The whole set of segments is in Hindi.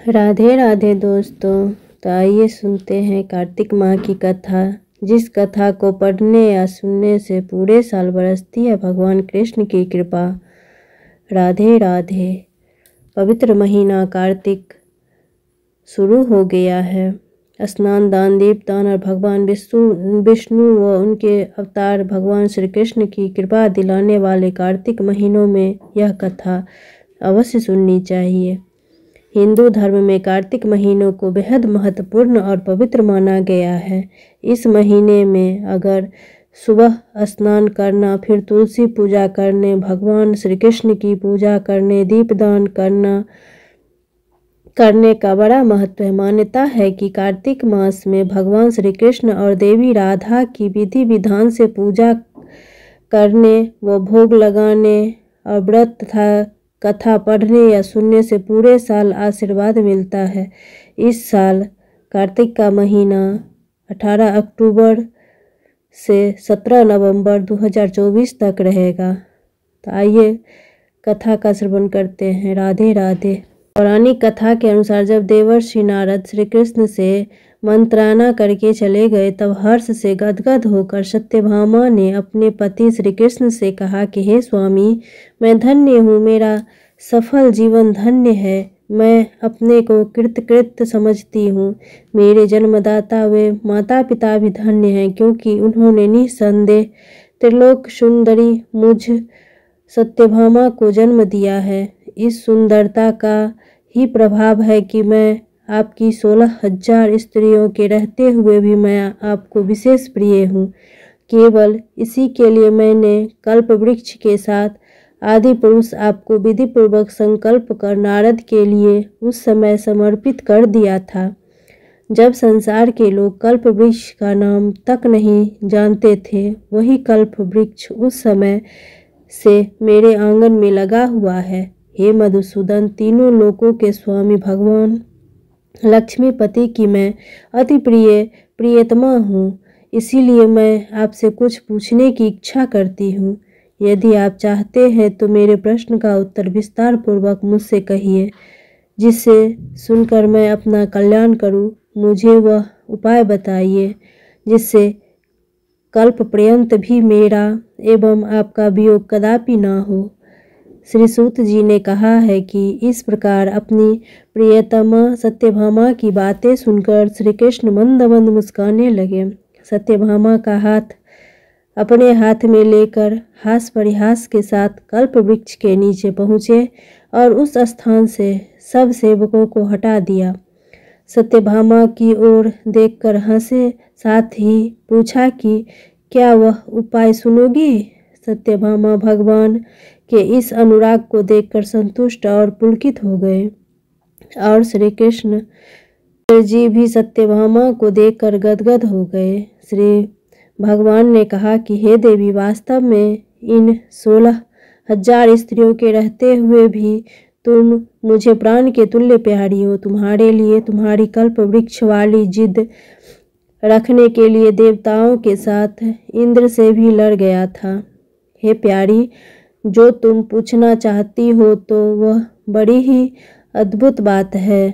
राधे राधे दोस्तों। तो आइए सुनते हैं कार्तिक माह की कथा, जिस कथा को पढ़ने या सुनने से पूरे साल बरसती है भगवान कृष्ण की कृपा। राधे राधे। पवित्र महीना कार्तिक शुरू हो गया है। स्नान दान दीपदान और भगवान विष्णु व उनके अवतार भगवान श्री कृष्ण की कृपा दिलाने वाले कार्तिक महीनों में यह कथा अवश्य सुननी चाहिए। हिंदू धर्म में कार्तिक महीनों को बेहद महत्वपूर्ण और पवित्र माना गया है। इस महीने में अगर सुबह स्नान करना, फिर तुलसी पूजा करने, भगवान श्री कृष्ण की पूजा करने, दीपदान करने का बड़ा महत्व है। मान्यता है कि कार्तिक मास में भगवान श्री कृष्ण और देवी राधा की विधि विधान से पूजा करने व भोग लगाने और व्रत तथा कथा पढ़ने या सुनने से पूरे साल आशीर्वाद मिलता है। इस साल कार्तिक का महीना 18 अक्टूबर से 17 नवंबर 2024 तक रहेगा। तो आइए कथा का श्रवण करते हैं। राधे राधे। पौराणिक कथा के अनुसार जब देवर्षि नारद श्री कृष्ण से मंत्राना करके चले गए, तब हर्ष से गदगद होकर सत्यभामा ने अपने पति श्री कृष्ण से कहा कि हे स्वामी, मैं धन्य हूँ, मेरा सफल जीवन धन्य है। मैं अपने को कृतकृत्य समझती हूँ। मेरे जन्मदाता वे माता पिता भी धन्य हैं, क्योंकि उन्होंने निसंदेह त्रिलोक सुंदरी मुझ सत्यभामा को जन्म दिया है। इस सुंदरता का ही प्रभाव है कि मैं आपकी 16,000 स्त्रियों के रहते हुए भी मैं आपको विशेष प्रिय हूँ। केवल इसी के लिए मैंने कल्प वृक्ष के साथ आदि पुरुष आपको विधि पूर्वक संकल्प कर नारद के लिए उस समय समर्पित कर दिया था, जब संसार के लोग कल्प वृक्ष का नाम तक नहीं जानते थे। वही कल्प वृक्ष उस समय से मेरे आंगन में लगा हुआ है। हे मधुसूदन, तीनों लोकों के स्वामी भगवान लक्ष्मीपति की मैं अति प्रियतमा हूँ। इसीलिए मैं आपसे कुछ पूछने की इच्छा करती हूँ। यदि आप चाहते हैं तो मेरे प्रश्न का उत्तर विस्तार पूर्वक मुझसे कहिए, जिससे सुनकर मैं अपना कल्याण करूं। मुझे वह उपाय बताइए जिससे कल्प पर्यंत भी मेरा एवं आपका वियोग कदापि ना हो। श्री सूत जी ने कहा है कि इस प्रकार अपनी प्रियतमा सत्यभामा की बातें सुनकर श्री कृष्ण मंद मंद मुस्काने लगे। सत्यभामा का हाथ अपने हाथ में लेकर हास परिहास के साथ कल्प वृक्ष के नीचे पहुँचे और उस स्थान से सब सेवकों को हटा दिया। सत्यभामा की ओर देखकर हंसे, साथ ही पूछा कि क्या वह उपाय सुनोगी। सत्यभामा भगवान के इस अनुराग को देखकर संतुष्ट और पुलकित हो गए और श्री कृष्ण जी भी सत्यभामा को देखकर गदगद हो गए। श्री भगवान ने कहा कि हे देवी, वास्तव में इन 16,000 स्त्रियों के रहते हुए भी तुम मुझे प्राण के तुल्य प्यारी हो। तुम्हारे लिए तुम्हारी कल्प वृक्ष वाली जिद रखने के लिए देवताओं के साथ इंद्र से भी लड़ गया था। हे प्यारी, जो तुम पूछना चाहती हो तो वह बड़ी ही अद्भुत बात है।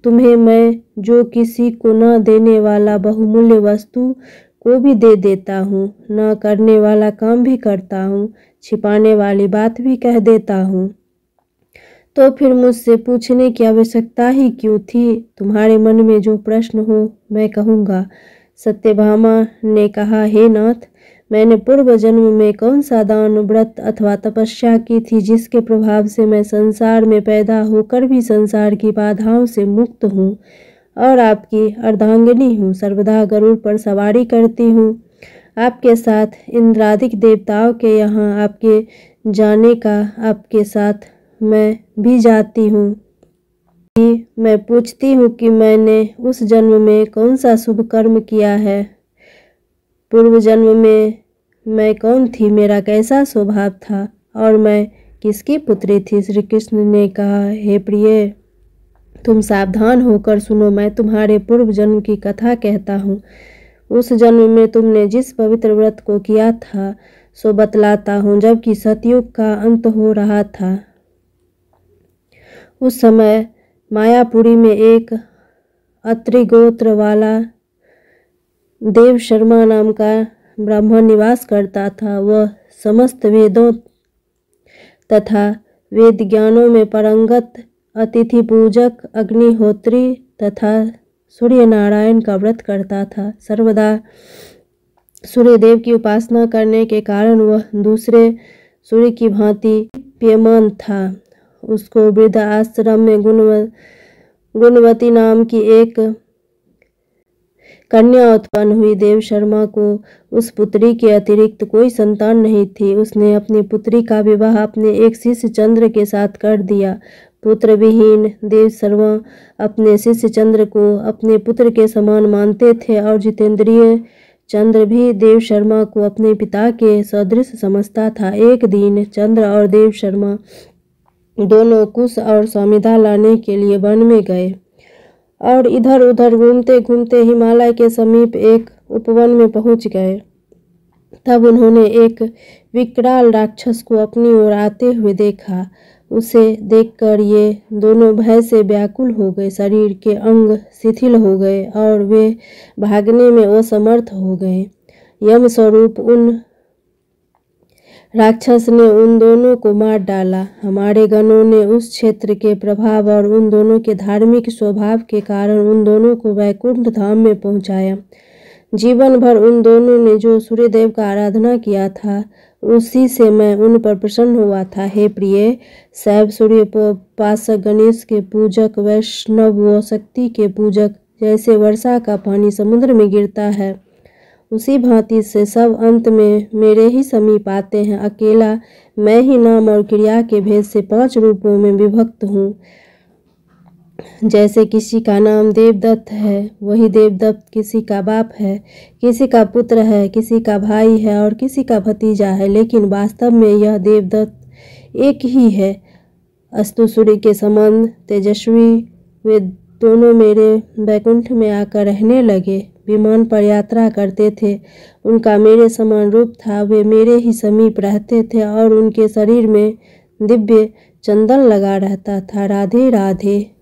तुम्हें मैं जो किसी को न देने वाला बहुमूल्य वस्तु को भी दे देता हूँ, न करने वाला काम भी करता हूँ, छिपाने वाली बात भी कह देता हूँ। तो फिर मुझसे पूछने की आवश्यकता ही क्यों थी। तुम्हारे मन में जो प्रश्न हो मैं कहूँगा। सत्यभामा ने कहा, हे नाथ, मैंने पूर्व जन्म में कौन सा दान, व्रत अथवा तपस्या की थी जिसके प्रभाव से मैं संसार में पैदा होकर भी संसार की बाधाओं से मुक्त हूँ और आपकी अर्धांगिनी हूँ। सर्वदा गरुड़ पर सवारी करती हूँ। आपके साथ इंद्रादिक देवताओं के यहाँ आपके जाने का आपके साथ मैं भी जाती हूँ। मैं पूछती हूँ कि मैंने उस जन्म में कौन सा शुभ कर्म किया है। पूर्व जन्म में मैं कौन थी, मेरा कैसा स्वभाव था और मैं किसकी पुत्री थी। श्री कृष्ण ने कहा, हे प्रिय, तुम सावधान होकर सुनो। मैं तुम्हारे पूर्व जन्म की कथा कहता हूँ। उस जन्म में तुमने जिस पवित्र व्रत को किया था सो बतलाता हूँ। जबकि सतयुग का अंत हो रहा था, उस समय मायापुरी में एक अत्रि गोत्र वाला देव शर्मा नाम का ब्राह्मण निवास करता था। वह समस्त वेदों तथा वेद ज्ञानों में पारंगत, अतिथि पूजक, अग्निहोत्री तथा सूर्य नारायण का व्रत करता था। सर्वदा सूर्यदेव की उपासना करने के कारण वह दूसरे सूर्य की भांति दीप्यमान था। उसको वृद्ध आश्रम में गुणवती नाम की एक कन्या उत्पन्न हुई। देव शर्मा को उस पुत्री के अतिरिक्त कोई संतान नहीं थी। उसने अपनी पुत्री का विवाह अपने एक शिष्य चंद्र के साथ कर दिया। पुत्र विहीन देव शर्मा अपने शिष्य चंद्र को अपने पुत्र के समान मानते थे और जितेंद्रिय चंद्र भी देव शर्मा को अपने पिता के सदृश समझता था। एक दिन चंद्र और देव शर्मा दोनों कुश और समिधा लाने के लिए वन में गए और इधर उधर घूमते घूमते हिमालय के समीप एक उपवन में पहुंच गए। तब उन्होंने एक विकराल राक्षस को अपनी ओर आते हुए देखा। उसे देखकर ये दोनों भय से व्याकुल हो गए। शरीर के अंग शिथिल हो गए और वे भागने में असमर्थ हो गए। यम स्वरूप उन राक्षस ने उन दोनों को मार डाला। हमारे गणों ने उस क्षेत्र के प्रभाव और उन दोनों के धार्मिक स्वभाव के कारण उन दोनों को वैकुंठ धाम में पहुंचाया। जीवन भर उन दोनों ने जो सूर्यदेव का आराधना किया था उसी से मैं उन पर प्रसन्न हुआ था। हे प्रिय, शैव सूर्योपासक, गणेश के पूजक, वैष्णव व शक्ति के पूजक, जैसे वर्षा का पानी समुद्र में गिरता है उसी भांति से सब अंत में मेरे ही समीप आते हैं। अकेला मैं ही नाम और क्रिया के भेद से 5 रूपों में विभक्त हूँ। जैसे किसी का नाम देवदत्त है, वही देवदत्त किसी का बाप है, किसी का पुत्र है, किसी का भाई है और किसी का भतीजा है, लेकिन वास्तव में यह देवदत्त एक ही है। अस्तु सूर्य के समान तेजस्वी वे दोनों मेरे वैकुंठ में आकर रहने लगे। विमान पर यात्रा करते थे। उनका मेरे समान रूप था। वे मेरे ही समीप रहते थे और उनके शरीर में दिव्य चंदन लगा रहता था। राधे राधे।